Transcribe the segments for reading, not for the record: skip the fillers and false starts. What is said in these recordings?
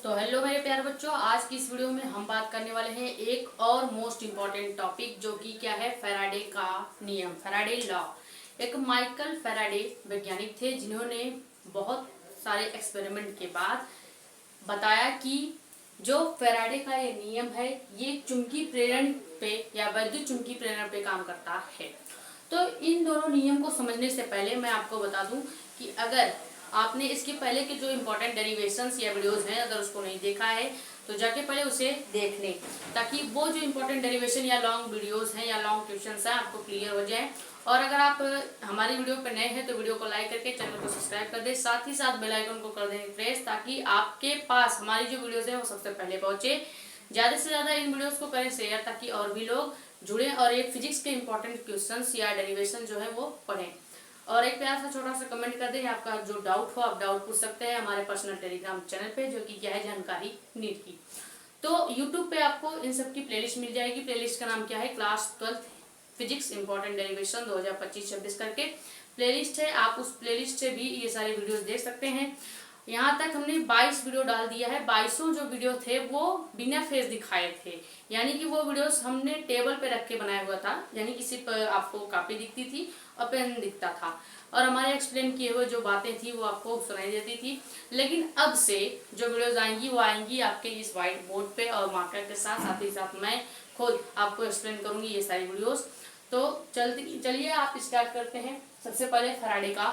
तो हेलो मेरे प्यारे बच्चों, आज की इस वीडियो में हम बात करने वाले हैं एक और मोस्ट इम्पॉर्टेंट टॉपिक, जो कि क्या है, फैराडे का नियम, फैराडे लॉ। एक माइकल फैराडे वैज्ञानिक थे जिन्होंने बहुत सारे एक्सपेरिमेंट के बाद बताया कि जो फैराडे का ये नियम है ये चुंबकीय प्रेरण पे या वैद्युत चुंबकीय प्रेरण पे काम करता है। तो इन दोनों नियम को समझने से पहले मैं आपको बता दूं कि अगर आपने इसके पहले के जो इम्पोर्टेंट डेरिवेशंस या वीडियोस हैं, अगर उसको नहीं देखा है तो जाके पहले उसे देख लें, ताकि वो जो इम्पोर्टेंट डेरिवेशन या लॉन्ग वीडियोस हैं या लॉन्ग क्वेश्चंस हैं आपको क्लियर हो जाए। और अगर आप हमारी वीडियो पर नए हैं तो वीडियो को लाइक करके चैनल को सब्सक्राइब कर दें, साथ ही साथ बेल आइकन को कर दें प्रेस, ताकि आपके पास हमारी जो वीडियोस है वो सबसे पहले पहुंचे। ज़्यादा से ज़्यादा इन वीडियोस को करें शेयर, ताकि और भी लोग जुड़े और ये फिजिक्स के इंपॉर्टेंट क्वेश्चंस या डेरिवेशन जो है वो पढ़ें। और एक प्यारा सा छोटा सा कमेंट कर दें, आपका जो डाउट हो आप डाउट पूछ सकते हैं हमारे पर्सनल टेलीग्राम चैनल पे, जो कि क्या है, जानकारी नीट की। तो यूट्यूब पे आपको इन सब की प्लेलिस्ट मिल जाएगी। प्लेलिस्ट का नाम क्या है, क्लास 12 फिजिक्स इंपॉर्टेंट डेरिवेशन 2025-26 करके प्लेलिस्ट है। आप उस प्लेलिस्ट से भी ये सारी वीडियोस देख सकते हैं। यहाँ तक हमने 22 वीडियो डाल दिया है। 22 जो वीडियो थे वो बिना फेस दिखाए थे, यानी कि वो वीडियोस हमने टेबल पे रख के बनाया हुआ था, यानी कि सिर्फ आपको कॉपी दिखती थी और पेन दिखता था, और हमारे एक्सप्लेन किए हुए जो बातें थी वो आपको सुनाई देती थी। लेकिन अब से जो वीडियोस आएंगी वो आएंगी आपके इस व्हाइट बोर्ड पे और मार्कर के साथ, साथ ही साथ मैं खुद आपको एक्सप्लेन करूंगी ये सारी वीडियोस। तो चलिए आप स्टार्ट करते हैं। सबसे पहले फैराडे का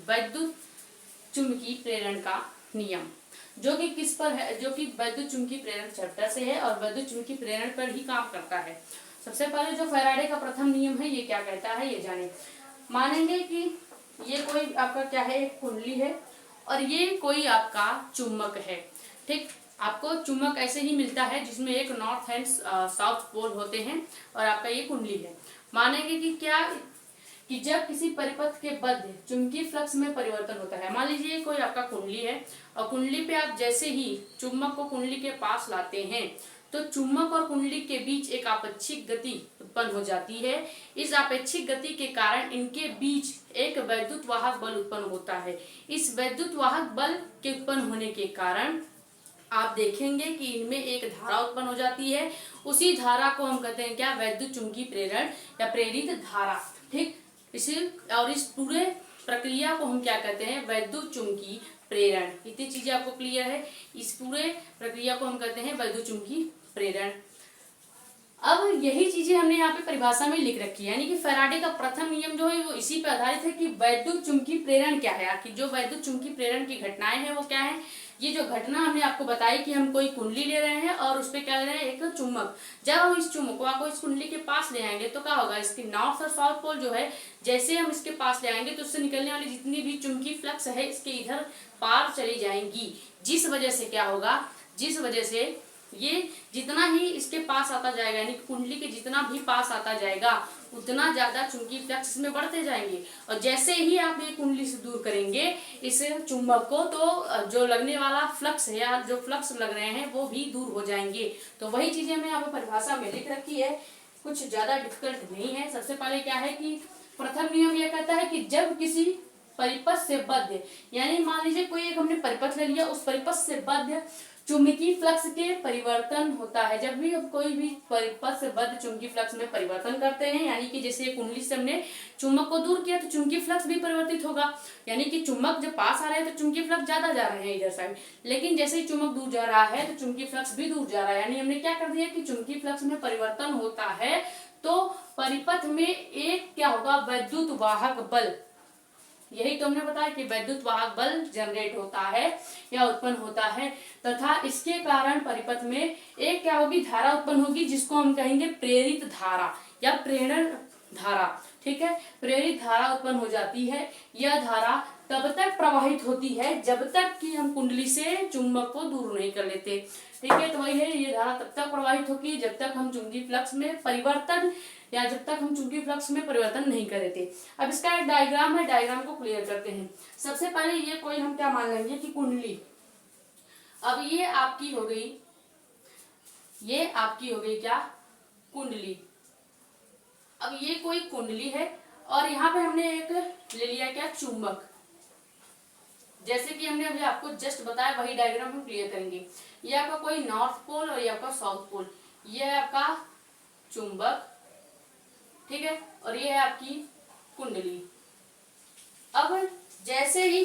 वैद्युत चुंबकीय प्रेरण का नियम, जो कि किस पर है, जो कि वैद्युत चुंबकीय प्रेरण चैप्टर से है और वैद्युत चुंबकीय प्रेरण पर ही काम करता है। सबसे पहले जो फैराडे का प्रथम नियम है ये क्या कहता है ये जाने। मानेंगे कि ये कोई आपका क्या है, एक कुंडली है और ये कोई आपका चुंबक है। ठीक, आपको चुंबक ऐसे ही मिलता है जिसमें एक नॉर्थ एंड साउथ पोल होते हैं और आपका ये कुंडली है। मानेंगे कि क्या, कि जब किसी परिपथ के बद्ध चुंबकीय फ्लक्स में परिवर्तन होता है। मान लीजिए कोई आपका कुंडली है और कुंडली पे आप जैसे ही चुंबक को कुंडली के पास लाते हैं तो चुंबक और कुंडली के बीच एक आपेक्षिक गति उत्पन्न हो जाती है। इस आपेक्षिक गति के कारण इनके बीच एक वैद्युत वाहक बल उत्पन्न होता है। इस वैद्युत वाहक बल के उत्पन्न होने के कारण आप देखेंगे कि इनमें एक धारा उत्पन्न हो जाती है। उसी धारा को हम कहते हैं क्या, वैद्युत चुंबकीय प्रेरण या प्रेरित धारा। ठीक, इसी और इस पूरे प्रक्रिया को हम क्या कहते हैं, वैद्युत चुंबकीय प्रेरण। इतनी चीजें आपको क्लियर है। इस पूरे प्रक्रिया को हम कहते हैं वैद्युत चुंबकीय प्रेरण। अब यही चीजें हमने यहाँ पे परिभाषा में लिख रखी है, यानी कि फैराडे का प्रथम नियम जो है वो इसी पे आधारित है कि वैद्युत चुंबकीय प्रेरण क्या है, कि जो वैद्युत चुंबकीय प्रेरण की घटनाएं हैं वो क्या है। ये जो घटना हमने आपको बताई कि हम कोई कुंडली ले रहे हैं और उसपे क्या ले रहे हैं, एक चुंबक। जब हम इस चुंबक को आपको इस कुंडली के पास ले आएंगे तो क्या होगा, इसकी नॉर्थ और साउथ पोल जो है, जैसे हम इसके पास ले आएंगे तो उससे निकलने वाली जितनी भी चुंबकीय फ्लक्स है इसके इधर पार चली जाएंगी, जिस वजह से क्या होगा, जिस वजह से ये जितना ही इसके पास आता जाएगा, यानी कुंडली के जितना भी पास आता जाएगा उतना ज्यादा चुंबकीय फ्लक्स में बढ़ते जाएंगे। और जैसे ही आप ये कुंडली से दूर करेंगे इस चुंबक को, तो जो लगने वाला फ्लक्स है या जो फ्लक्स लग रहे हैं वो भी दूर हो जाएंगे। तो वही चीजें मैं यहाँ पे परिभाषा में लिख रखी है, कुछ ज्यादा डिफिकल्ट नहीं है। सबसे पहले क्या है कि प्रथम नियम यह कहता है कि जब किसी परिपथ से बद्ध, यानी मान लीजिए कोई एक हमने परिपथ ले लिया, उस परिपथ से बद्ध चुंबकीय फ्लक्स के परिवर्तन होता है। जब भी हम कोई भी परिपथ से बद्ध चुंबकीय फ्लक्स में परिवर्तन करते हैं, यानी कि जैसे कुंडली से हमने चुंबक को दूर किया तो चुंबकीय फ्लक्स भी परिवर्तित होगा, यानी कि चुंबक जब पास आ रहे हैं तो चुंबकीय फ्लक्स ज्यादा जा रहे हैं इधर साइड, लेकिन जैसे ही चुंबक दूर जा रहा है तो चुंबकीय फ्लक्स भी दूर जा रहा है। यानी हमने क्या कर दिया कि चुंबकीय फ्लक्स में परिवर्तन होता है तो परिपथ में एक क्या होगा, वैद्युत वाहक बल। यही तो हमने बताया कि वैद्युत वाहक बल जनरेट होता है या उत्पन्न होता है, तथा इसके कारण परिपथ में एक क्या होगी, धारा उत्पन्न होगी, जिसको हम कहेंगे प्रेरित धारा या प्रेरण धारा। ठीक है, प्रेरित धारा उत्पन्न हो जाती है। यह धारा तब तक प्रवाहित होती है जब तक कि हम कुंडली से चुंबक को दूर नहीं कर लेते। ठीक है, तो वही है, ये धारा तब तक प्रवाहित होगी जब तक हम चुंबकीय फ्लक्स में परिवर्तन या जब तक हम चुंबकीय फ्लक्स में परिवर्तन नहीं कर देते। अब इसका एक डायग्राम है, डायग्राम को क्लियर करते हैं। सबसे पहले ये कोई हम क्या मान लेंगे कि कुंडली, अब ये आपकी हो गई, ये आपकी हो गई क्या, कुंडली। अब ये कोई कुंडली है और यहाँ पे हमने एक ले लिया क्या, चुंबक। जैसे कि हमने अभी आपको जस्ट बताया वही डायग्राम हम क्लियर करेंगे। ये आपका कोई नॉर्थ पोल और ये आपका साउथ पोल, ये है आपका चुंबक, ठीक है, और ये है आपकी कुंडली। अब जैसे ही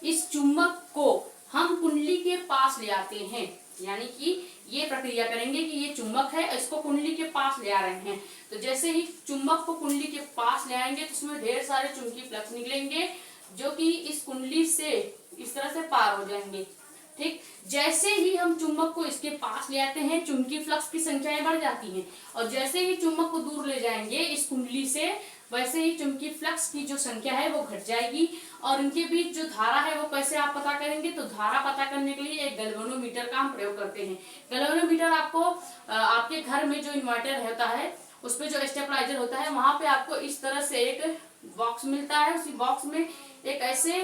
इस चुंबक को हम कुंडली के पास ले आते हैं, यानी कि ये प्रक्रिया करेंगे कि ये चुंबक है, इसको कुंडली के पास ले आ रहे हैं, तो जैसे ही चुंबक को कुंडली के पास ले आएंगे तो उसमें ढेर सारे चुंबकीय फ्लक्स निकलेंगे जो कि इस कुंडली से इस तरह से पार हो जाएंगे। ठीक, जैसे ही हम चुंबक को इसके पास ले आते हैं चुंबकीय फ्लक्स की संख्याएं बढ़ जाती हैं, और जैसे ही चुंबक को दूर ले जाएंगे इस कुंडली से, वैसे ही चुंबकीय फ्लक्स की जो संख्या है वो घट जाएगी। और इनके बीच जो धारा है वो कैसे आप पता करेंगे, तो धारा पता करने के लिए एक गैल्वेनोमीटर का हम प्रयोग करते हैं। गैल्वेनोमीटर आपको आपके घर में जो इन्वर्टर होता है उसपे जो स्टेबलाइजर होता है वहां पे आपको इस तरह से एक बॉक्स मिलता है, उसी बॉक्स में एक ऐसे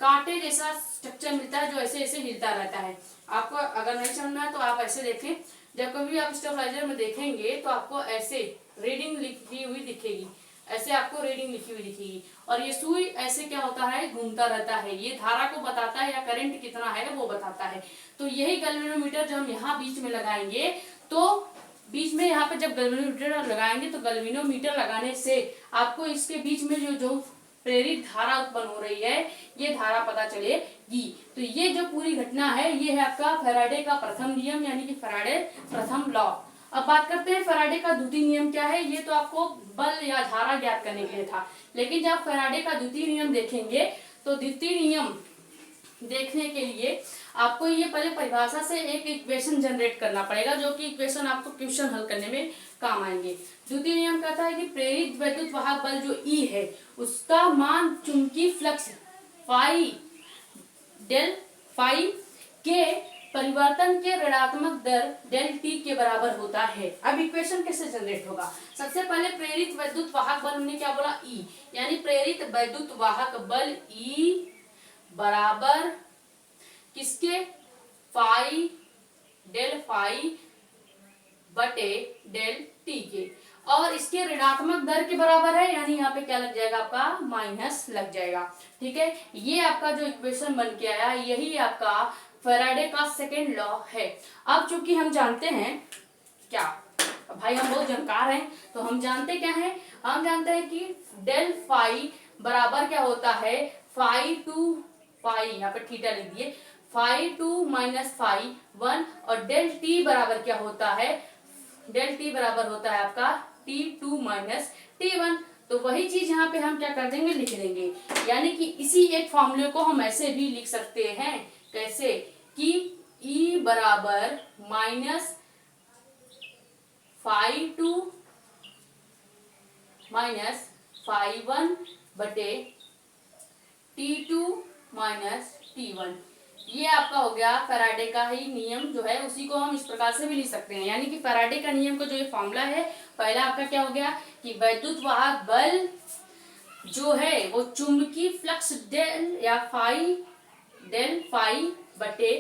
कांटे जैसा स्ट्रक्चर मिलता है जो ऐसे ऐसे हिलता रहता है। आपको अगर नहीं समझ में आए तो आप ऐसे देखें, जब कभी आप स्टेबलाइजर में देखेंगे तो आपको ऐसे रीडिंग लिखी हुई दिखेगी, ऐसे आपको रीडिंग लिखी हुई दिखेगी, और ये सुई ऐसे क्या होता है घूमता रहता है, ये धारा को बताता है या करंट कितना है वो बताता है। तो यही गैल्वेनोमीटर जो हम यहाँ बीच में लगाएंगे, तो बीच में यहाँ पे जब गैल्वेनोमीटर लगाएंगे तो गैल्वेनोमीटर लगाने से आपको इसके बीच में जो प्रेरित धारा उत्पन्न हो रही है ये धारा पता चलेगी। तो ये जो पूरी घटना है ये है आपका फैराडे का प्रथम नियम, यानी कि फैराडे प्रथम लॉ। अब बात करते हैं फैराडे का द्वितीय नियम क्या है। ये तो आपको बल या धारा ज्ञात करने के लिए था, लेकिन जब फैराडे का द्वितीय नियम देखेंगे तो द्वितीय नियम देखने के लिए आपको ये पहले परिभाषा से एक इक्वेशन जनरेट करना पड़ेगा, जो कि इक्वेशन आपको क्वेश्चन हल करने में काम आएंगे। द्वितीय नियम कहता है कि प्रेरित वैद्युत वाहक बल जो E है उसका मान चुंबकीय फ्लक्स फाई डेल फाई के परिवर्तन के ऋणात्मक दर डेल टी के बराबर होता है। अब इक्वेशन कैसे जनरेट होगा, सबसे पहले प्रेरित वैद्युत वाहक बल हमने क्या बोला E, यानी प्रेरित वैद्युत वाहक बल E बराबर किसके, फाई डेल फाई बटे डेल टी के, और इसके ऋणात्मक दर के बराबर है, यानी यहाँ पे क्या लग जाएगा आपका माइनस लग जाएगा। ठीक है, ये आपका जो इक्वेशन बन के आया यही आपका फैराडे का सेकेंड लॉ है। अब चूंकि हम जानते हैं क्या, भाई हम बहुत जानकार हैं तो हम जानते क्या है, हम जानते हैं कि डेल फाई बराबर क्या होता है, फाई टू फाई, यहाँ पे थीटा लिख दिए, phi two minus phi one, और डेल टी बराबर क्या होता है, डेल टी बराबर होता है आपका T two minus T one. तो वही चीज यहाँ पे हम क्या कर देंगे, लिख देंगे, यानी कि इसी एक फॉर्मूले को हम ऐसे भी लिख सकते हैं, कैसे कि E बराबर minus phi two minus phi one बटे T two minus T one. ये आपका हो गया फैराडे का ही नियम जो है, उसी को हम इस प्रकार से भी लिख सकते हैं, यानी कि फैराडे का नियम का जो ये फॉर्मूला है, पहला आपका क्या हो गया कि वैद्युत वाहक बल जो है वो चुंबकीय फ्लक्स डेल या फाई डेल फाई बटे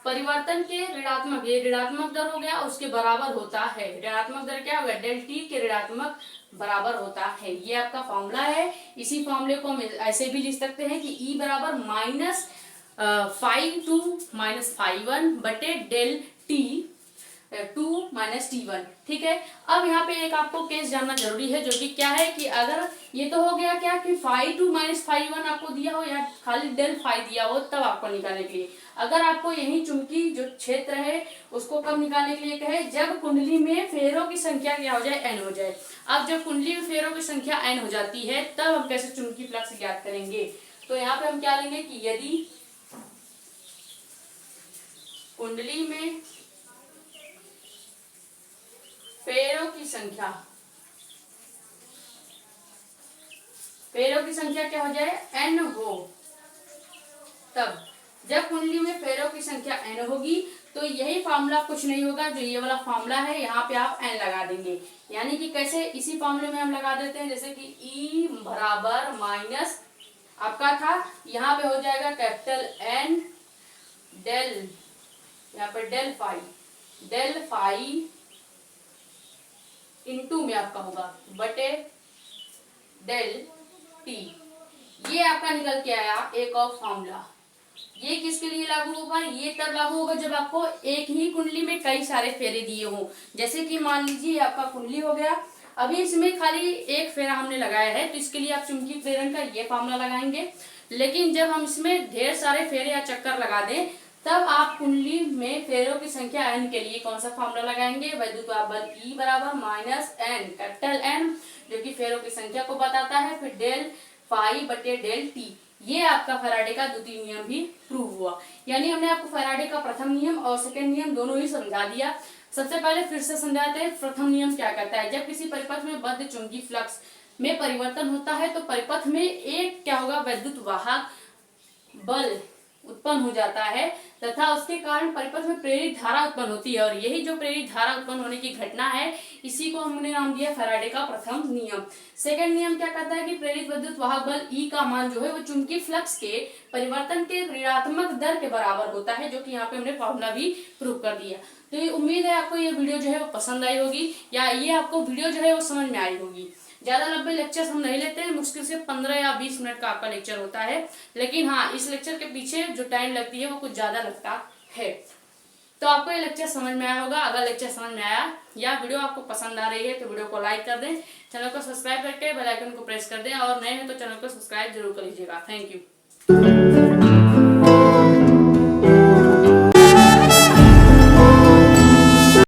परिवर्तन के ऋणात्मक, ये ऋणात्मक दर हो गया उसके बराबर होता है, ऋणात्मक दर क्या होगा, डेल टी के ऋणात्मक बराबर होता है। ये आपका फॉर्मूला है, इसी फॉर्मूले को हम ऐसे भी लिख सकते हैं कि E बराबर minus phi two minus phi one बटे del T two minus T one. ठीक है, अब यहाँ पे एक आपको केस जानना जरूरी है, जो कि क्या है कि अगर ये तो हो गया क्या कि phi two minus phi one आपको दिया हो या खाली डेल फाई दिया हो, तब आपको निकालने के लिए, अगर आपको यही चुंबकीय जो क्षेत्र है उसको कब निकालने के लिए कहे, जब कुंडली में फेरों की संख्या क्या हो जाए, n हो जाए। अब जब कुंडली में फेरों की संख्या n हो जाती है तब हम कैसे चुंबकीय फ्लक्स ज्ञात करेंगे, तो यहाँ पे हम क्या लेंगे कि यदि कुंडली में फेरों की संख्या क्या हो जाए, n हो, तब जब कुंडली में फेरों की संख्या n होगी तो यही फार्मूला कुछ नहीं होगा, जो ये वाला फार्मूला है यहाँ पे आप n लगा देंगे, यानी कि कैसे, इसी फार्मूले में हम लगा देते हैं, जैसे कि E बराबर माइनस आपका था, यहाँ पे हो जाएगा कैपिटल N डेल, यहाँ पर डेल फाई इंटू में आपका होगा बटे डेल टी, ये आपका निकल के आया एक और फॉर्मूला। ये किसके लिए लागू होगा? ये तब लागू होगा जब आपको एक ही कुंडली में कई सारे फेरे दिए हों। जैसे कि मान लीजिए आपका कुंडली हो गया, अभी इसमें खाली एक फेरा हमने लगाया है, तो इसके लिए आप चुंबकीय प्रेरण का ये फॉर्मूला लगाएंगे। लेकिन जब हम इसमें ढेर सारे फेरे या चक्कर लगा दें, तब आप कुंडली में फेरों की संख्या n के लिए कौन सा फॉर्मूला लगाएंगे? वैद्युत बल E बराबर माइनस एन, कैपिटल N, जो कि फेरों की संख्या को बताता है, फिर डेल फाई बटे डेल टी। ये आपका फैराडे का द्वितीय नियम भी प्रूव हुआ। यानी हमने आपको फैराडे का प्रथम नियम और सेकंड नियम दोनों ही समझा दिया। सबसे पहले फिर से समझाते हैं प्रथम नियम क्या कहता है। जब किसी परिपथ में बद्ध चुंबकीय फ्लक्स में परिवर्तन होता है तो परिपथ में एक क्या होगा? वैद्युत वाहक बल उत्पन्न हो जाता है तथा उसके कारण परिपथ में प्रेरित धारा उत्पन्न होती है। और यही जो प्रेरित धारा उत्पन्न होने की घटना है, इसी को हमने नाम दिया फैराडे का प्रथम नियम। सेकंड नियम क्या कहता है कि प्रेरित विद्युत वाहक बल E का मान जो है वो चुंबकीय फ्लक्स के परिवर्तन के ऋणात्मक दर के बराबर होता है, जो कि यहाँ पे हमने फॉर्मूला भी प्रूव कर दिया। तो ये उम्मीद है आपको ये वीडियो जो है वो पसंद आई होगी, या ये आपको वीडियो जो है वो समझ में आई होगी। ज्यादा लंबे लेक्चर्स हम नहीं लेते हैं, मुश्किल से 15 या 20 मिनट का आपका लेक्चर होता है। लेकिन हाँ, इस लेक्चर के पीछे जो टाइम लगती है वो कुछ ज्यादा लगता है। तो आपको ये लेक्चर समझ में आया होगा। अगर लेक्चर समझ में आया या वीडियो आपको पसंद आ रही है तो वीडियो को लाइक कर दें, चैनल को सब्सक्राइब करके बेल आइकन को प्रेस कर दें, और नए हैं तो चैनल को सब्सक्राइब जरूर कर लीजिएगा। Thank you.